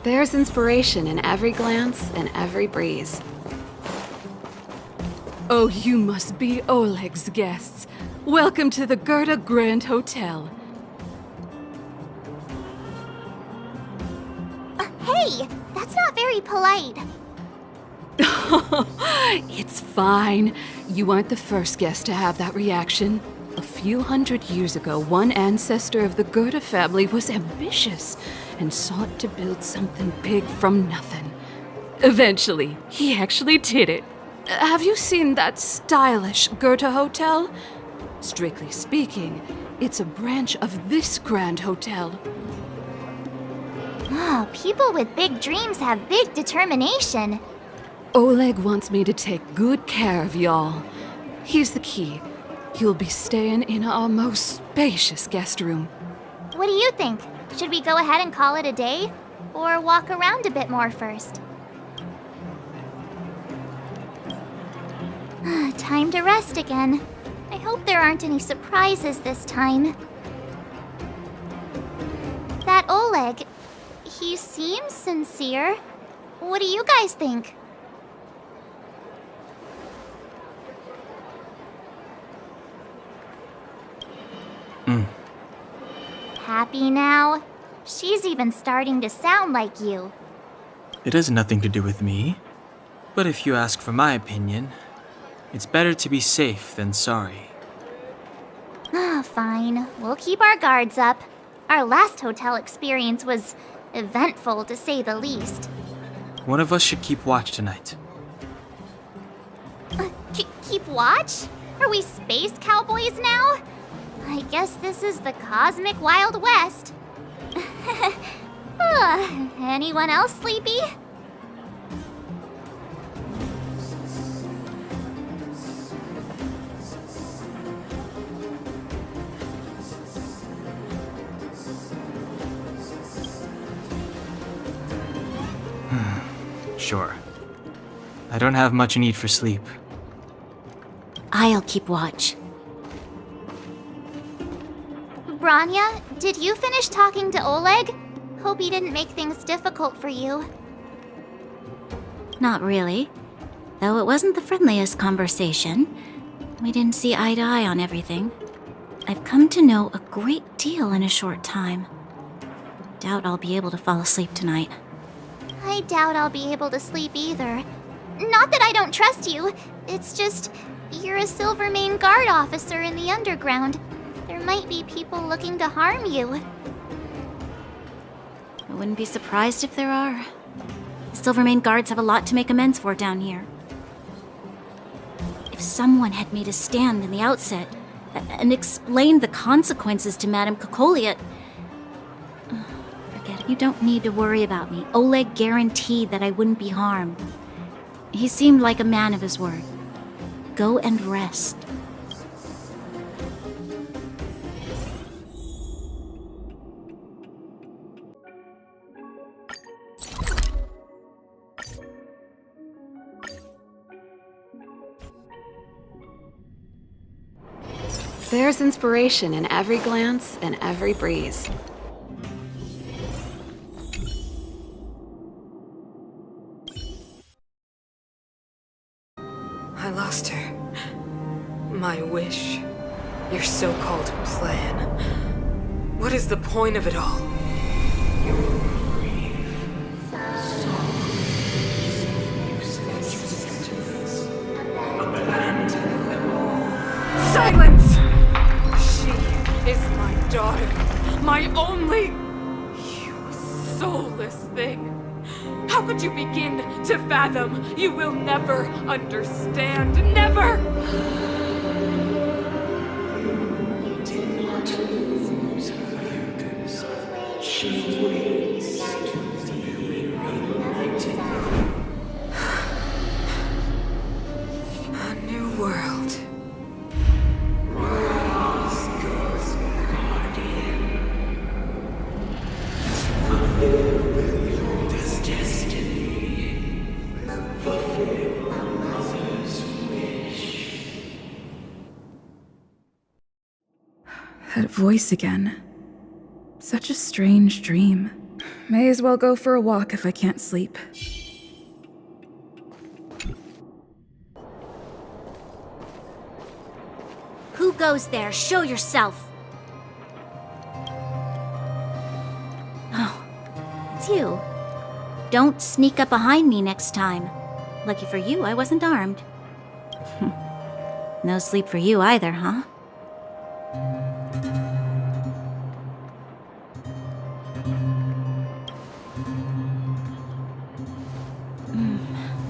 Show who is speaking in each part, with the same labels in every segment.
Speaker 1: There's inspiration in every glance and every breeze.
Speaker 2: Oh, you must be Oleg's guests. Welcome to the Gerda Grand Hotel.
Speaker 3: Hey, that's not very polite.
Speaker 2: It's fine. You aren't the first guest to have that reaction. A few hundred years ago, one ancestor of the Gerda family was ambitious and sought to build something big from nothing. Eventually, he actually did it. Have you seen that stylish Gerda hotel? Strictly speaking, it's a branch of this grand hotel.
Speaker 3: Oh, people with big dreams have big determination.
Speaker 2: Oleg wants me to take good care of y'all. Here's the key. You'll be staying in our most spacious guest room.
Speaker 3: What do you think? Should we go ahead and call it a day? Or walk around a bit more first? Time to rest again. I hope there aren't any surprises this time. That Oleg, he seems sincere. What do you guys think? Happy now? She's even starting to sound like you.
Speaker 4: It has nothing to do with me. But if you ask for my opinion, it's better to be safe than sorry.
Speaker 3: Fine. We'll keep our guards up. Our last hotel experience was eventful, to say the least.
Speaker 4: One of us should keep watch tonight.
Speaker 3: Keep watch? Are we space cowboys now? I guess this is the cosmic Wild West. Anyone else sleepy?
Speaker 4: Sure. I don't have much need for sleep.
Speaker 5: I'll keep watch.
Speaker 3: Branya, did you finish talking to Oleg? Hope he didn't make things difficult for you.
Speaker 5: Not really. Though it wasn't the friendliest conversation. We didn't see eye to eye on everything. I've come to know a great deal in a short time. Doubt I'll be able to fall asleep tonight.
Speaker 3: I doubt I'll be able to sleep either. Not that I don't trust you. It's just, you're a Silvermane Guard officer in the underground. There might be people looking to harm you.
Speaker 5: I wouldn't be surprised if there are. The Silvermane Guards have a lot to make amends for down here. If someone had made a stand in the outset and explained the consequences to Madame Cocolia... Forget it. You don't need to worry about me. Oleg guaranteed that I wouldn't be harmed. He seemed like a man of his word. Go and rest.
Speaker 1: There's inspiration in every glance and every breeze.
Speaker 6: I lost her. My wish. Your so-called plan. What is the point of it all? Silence! She is my daughter. My only... You soulless thing. How could you begin to fathom? You will never understand. Never!
Speaker 7: You did not lose her. She waits to be reunited.
Speaker 6: A new world.
Speaker 7: Rise, cosmic guardian. Fulfill your destiny. Fulfill a mother's wish.
Speaker 8: That voice again. Such a strange dream. May as well go for a walk if I can't sleep.
Speaker 5: Who goes there? Show yourself! Oh, it's you. Don't sneak up behind me next time. Lucky for you, I wasn't armed. No sleep for you either, huh?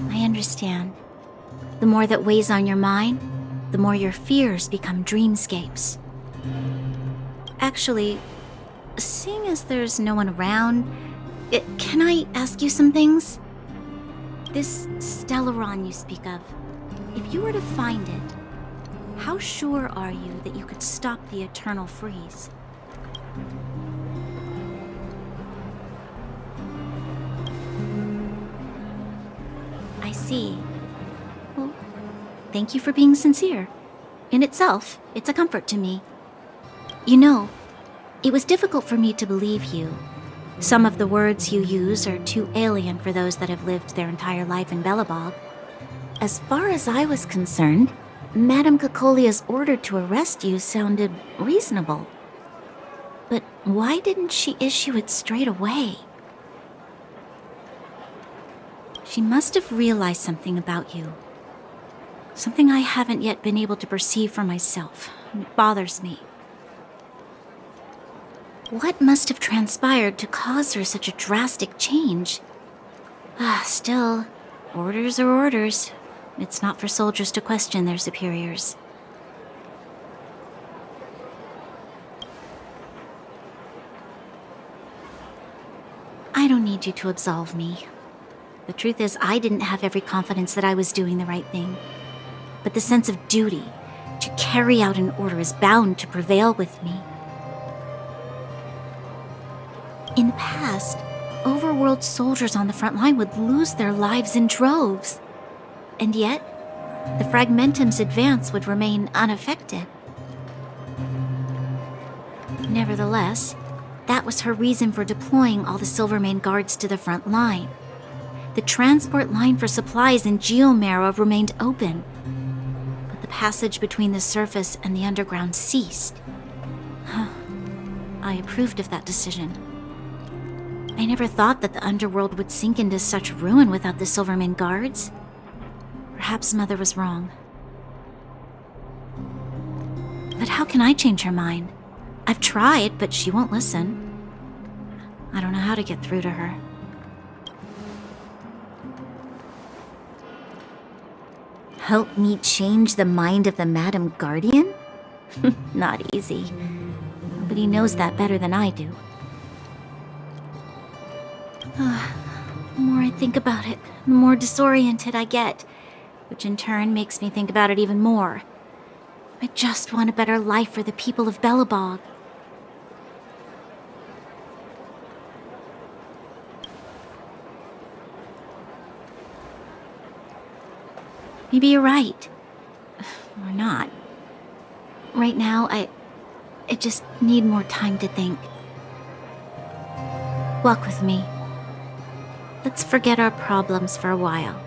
Speaker 5: I understand. The more that weighs on your mind, the more your fears become dreamscapes. Actually, seeing as there's no one around, can I ask you some things? This Stellaron you speak of, if you were to find it, how sure are you that you could stop the eternal freeze? I see. Well, thank you for being sincere. In itself, it's a comfort to me. You know, it was difficult for me to believe you. Some of the words you use are too alien for those that have lived their entire life in Belobog. As far as I was concerned, Madame Cocolia's order to arrest you sounded reasonable. But why didn't she issue it straight away? She must have realized something about you. Something I haven't yet been able to perceive for myself. It bothers me. What must have transpired to cause her such a drastic change? Still, orders are orders. It's not for soldiers to question their superiors. I don't need you to absolve me. The truth is, I didn't have every confidence that I was doing the right thing. But the sense of duty to carry out an order is bound to prevail with me. In the past, overworld soldiers on the front line would lose their lives in droves. And yet, the Fragmentum's advance would remain unaffected. Nevertheless, that was her reason for deploying all the Silvermane guards to the front line. The transport line for supplies in Geomera remained open, but the passage between the surface and the underground ceased. I approved of that decision. I never thought that the underworld would sink into such ruin without the Silvermane guards. Perhaps Mother was wrong. But how can I change her mind? I've tried, but she won't listen. I don't know how to get through to her. Help me change the mind of the Madam Guardian? Not easy. Nobody knows that better than I do. The more I think about it, the more disoriented I get, which in turn makes me think about it even more. I just want a better life for the people of Belobog. Maybe you're right. Or not. Right now, I just need more time to think. Walk with me. Let's forget our problems for a while.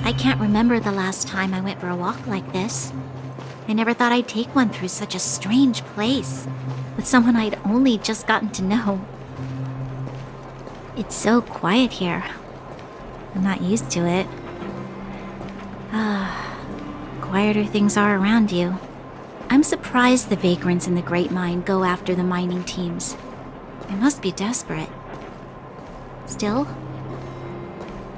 Speaker 5: I can't remember the last time I went for a walk like this. I never thought I'd take one through such a strange place, with someone I'd only just gotten to know. It's so quiet here. I'm not used to it. Quieter things are around you. I'm surprised the vagrants in the Great Mine go after the mining teams. They must be desperate. Still,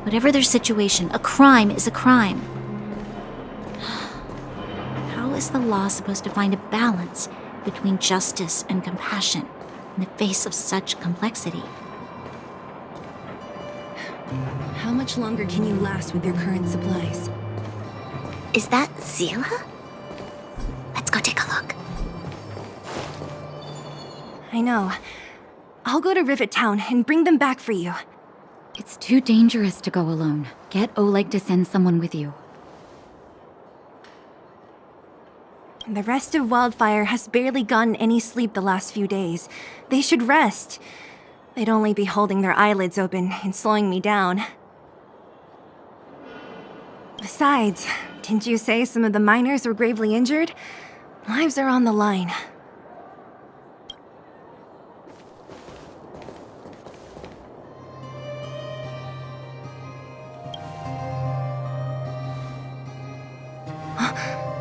Speaker 5: whatever their situation, a crime is a crime. How is the law supposed to find a balance between justice and compassion in the face of such complexity?
Speaker 9: How much longer can you last with your current supplies?
Speaker 5: Is that Zila? Let's go take a look.
Speaker 9: I know. I'll go to Rivet Town and bring them back for you.
Speaker 5: It's too dangerous to go alone. Get Oleg to send someone with you.
Speaker 9: The rest of Wildfire has barely gotten any sleep the last few days. They should rest. They'd only be holding their eyelids open and slowing me down. Besides, didn't you say some of the miners were gravely injured? Lives are on the line.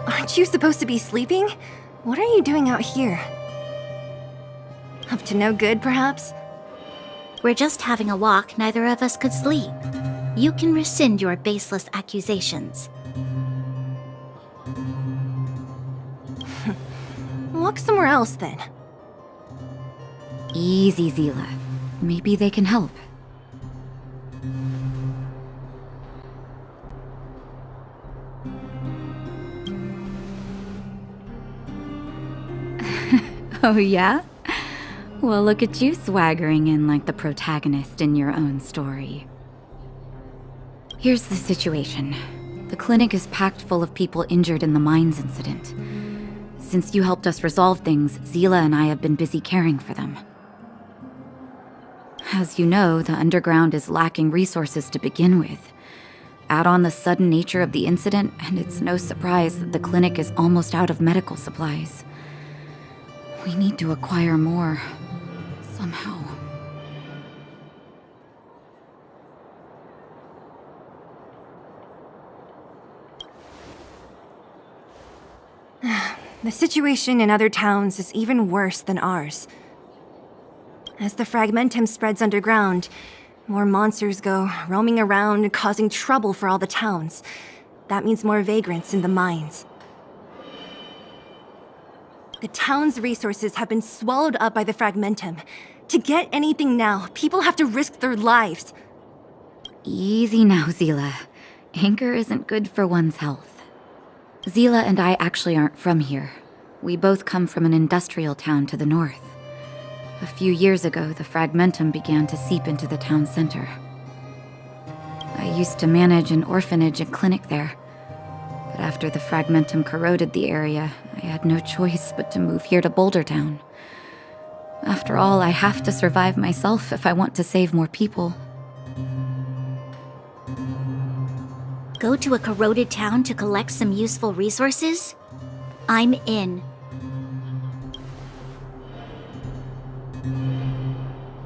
Speaker 9: Aren't you supposed to be sleeping? What are you doing out here? Up to no good, perhaps?
Speaker 5: We're just having a walk. Neither of us could sleep. You can rescind your baseless accusations.
Speaker 9: Walk somewhere else, then.
Speaker 5: Easy, Zila. Maybe they can help. Oh, yeah? Well, look at you swaggering in like the protagonist in your own story. Here's the situation. The clinic is packed full of people injured in the mines incident. Since you helped us resolve things, Zila and I have been busy caring for them. As you know, the underground is lacking resources to begin with. Add on the sudden nature of the incident, and it's no surprise that the clinic is almost out of medical supplies. We need to acquire more, somehow.
Speaker 9: The situation in other towns is even worse than ours. As the fragmentum spreads underground, more monsters go roaming around, causing trouble for all the towns. That means more vagrants in the mines. The town's resources have been swallowed up by the fragmentum. To get anything now, people have to risk their lives.
Speaker 5: Easy now, Zila. Anger isn't good for one's health. Zila and I actually aren't from here. We both come from an industrial town to the north. A few years ago, the fragmentum began to seep into the town center. I used to manage an orphanage and clinic there. But after the fragmentum corroded the area, I had no choice but to move here to Boulder Town. After all, I have to survive myself if I want to save more people. Go to a corroded town to collect some useful resources? I'm in.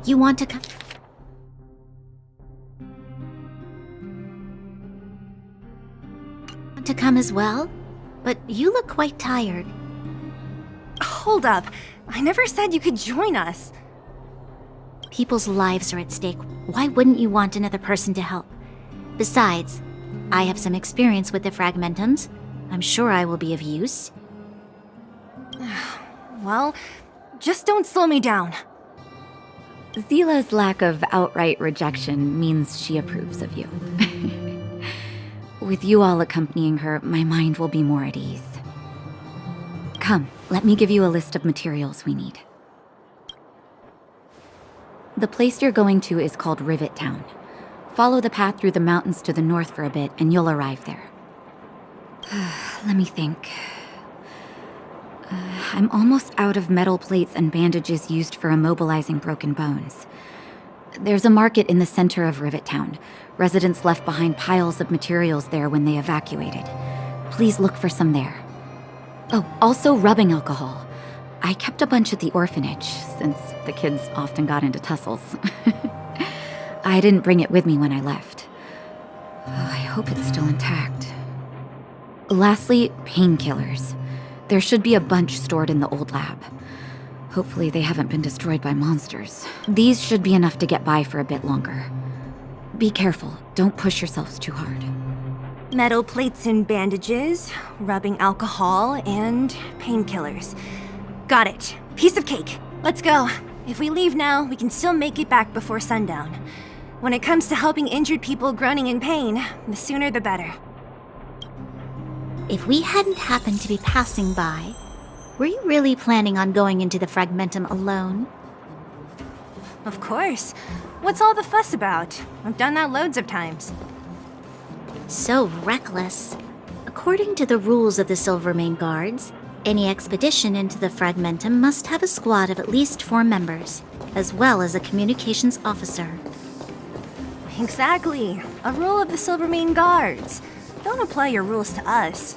Speaker 5: You want to come? To come as well? But you look quite tired.
Speaker 9: Hold up. I never said you could join us.
Speaker 5: People's lives are at stake. Why wouldn't you want another person to help? Besides, I have some experience with the fragmentums. I'm sure I will be of use.
Speaker 9: Well, just don't slow me down.
Speaker 5: Zila's lack of outright rejection means she approves of you. With you all accompanying her, my mind will be more at ease. Come, let me give you a list of materials we need. The place you're going to is called Rivet Town. Follow the path through the mountains to the north for a bit, and you'll arrive there. Let me think. I'm almost out of metal plates and bandages used for immobilizing broken bones. There's a market in the center of Rivet Town. Residents left behind piles of materials there when they evacuated. Please look for some there. Oh, also rubbing alcohol. I kept a bunch at the orphanage, since the kids often got into tussles. I didn't bring it with me when I left. I hope it's still intact. Lastly, painkillers. There should be a bunch stored in the old lab. Hopefully they haven't been destroyed by monsters. These should be enough to get by for a bit longer. Be careful, don't push yourselves too hard.
Speaker 9: Metal plates and bandages, rubbing alcohol, and painkillers. Got it. Piece of cake. Let's go. If we leave now, we can still make it back before sundown. When it comes to helping injured people groaning in pain, the sooner the better.
Speaker 5: If we hadn't happened to be passing by, were you really planning on going into the fragmentum alone?
Speaker 9: Of course. What's all the fuss about? I've done that loads of times.
Speaker 5: So reckless. According to the rules of the Silvermane Guards, any expedition into the Fragmentum must have a squad of at least 4 members, as well as a communications officer.
Speaker 9: Exactly. A rule of the Silvermane Guards. Don't apply your rules to us.